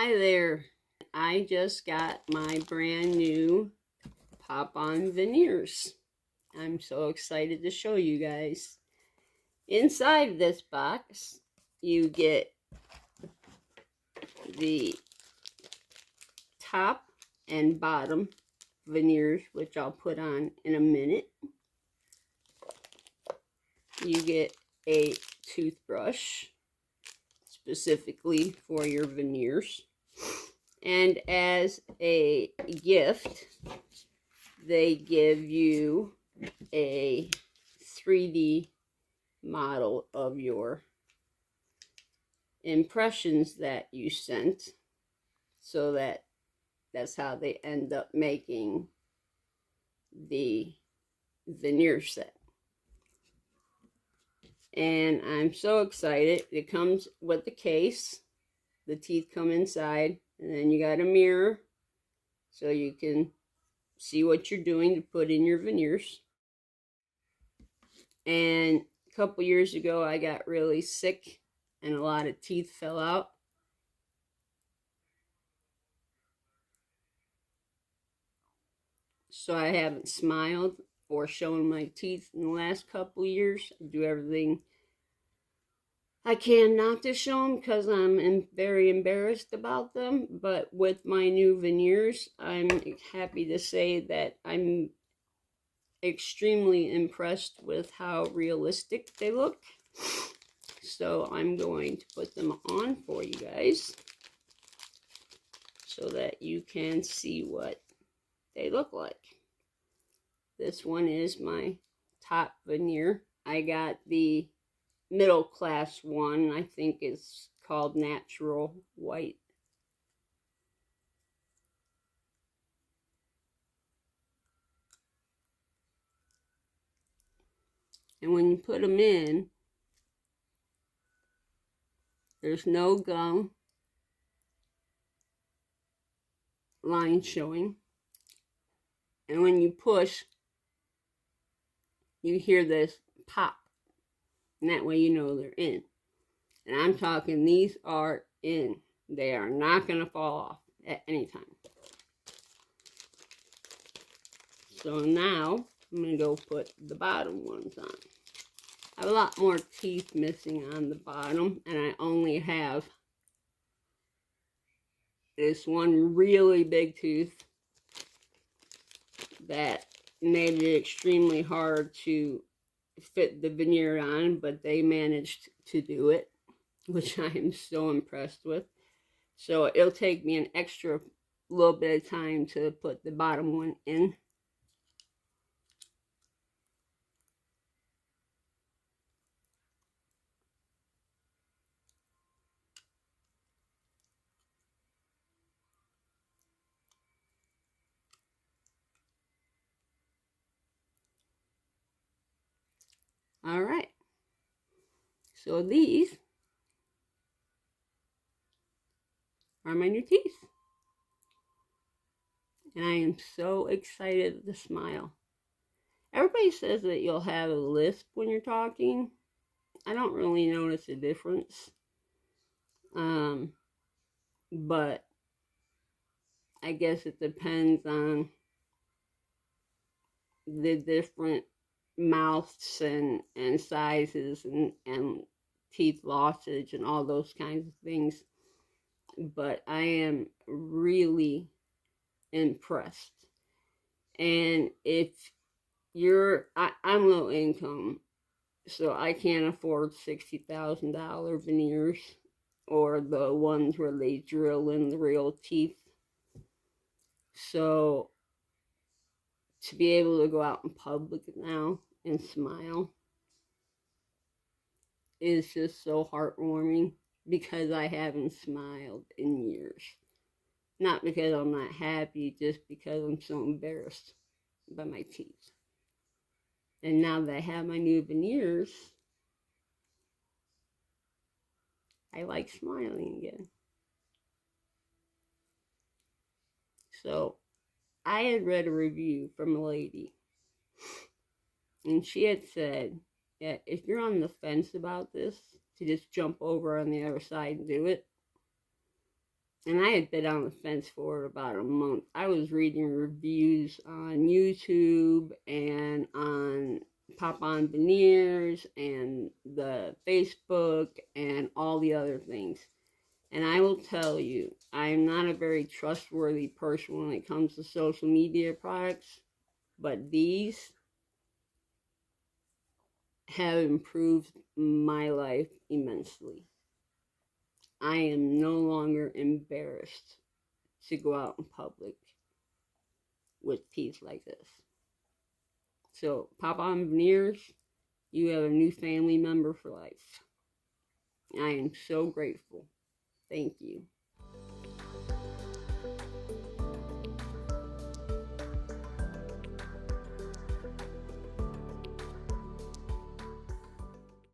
Hi there. I just got my brand new pop-on veneers. I'm so excited to show you guys. Inside this box, you get the top and bottom veneers, which I'll put on in a minute. You get a toothbrush specifically for your veneers. And as a gift, they give you a 3D model of your impressions that you sent, so that's how they end up making the veneer set. And I'm so excited. It comes with the case. The teeth come inside, and then you got a mirror so you can see what you're doing to put in your veneers. And a couple years ago, I got really sick and a lot of teeth fell out. So I haven't smiled or shown my teeth in the last couple years. I do everything I can not to show them because I'm very embarrassed about them. But with my new veneers, I'm happy to say that I'm extremely impressed with how realistic they look. So I'm going to put them on for you guys so that you can see what they look like. This one is my top veneer. I got the middle class one. I think it's called natural white. And when you put them in, there's no gum line showing. And when you push, you hear this pop. And that way you know they're in. And I'm talking, these are in. They are not going to fall off at any time. So now I'm going to go put the bottom ones on. I have a lot more teeth missing on the bottom, and I only have this one really big tooth that made it extremely hard to fit the veneer on, but they managed to do it, which I am so impressed with. So it'll take me an extra little bit of time to put the bottom one in. All right. So these are my new teeth. And I am so excited to smile. Everybody says that you'll have a lisp when you're talking. I don't really notice a difference. But I guess it depends on the different mouths and sizes and teeth lossage and all those kinds of things. But I am really impressed. And if I'm low income, so I can't afford $60,000 veneers or the ones where they drill in the real teeth. So to be able to go out in public now and smile is just so heartwarming, because I haven't smiled in years. Not because I'm not happy, just because I'm so embarrassed by my teeth. And now that I have my new veneers, I like smiling again. So I had read a review from a lady, and she had said that if you're on the fence about this, to just jump over on the other side and do it. And I had been on the fence for about a month. I was reading reviews on YouTube and on Pop on Veneers and the Facebook and all the other things. And I will tell you, I'm not a very trustworthy person when it comes to social media products, but these have improved my life immensely. I am no longer embarrassed to go out in public with teeth like this. So, Pop on Veneers, you have a new family member for life. I am so grateful. Thank you.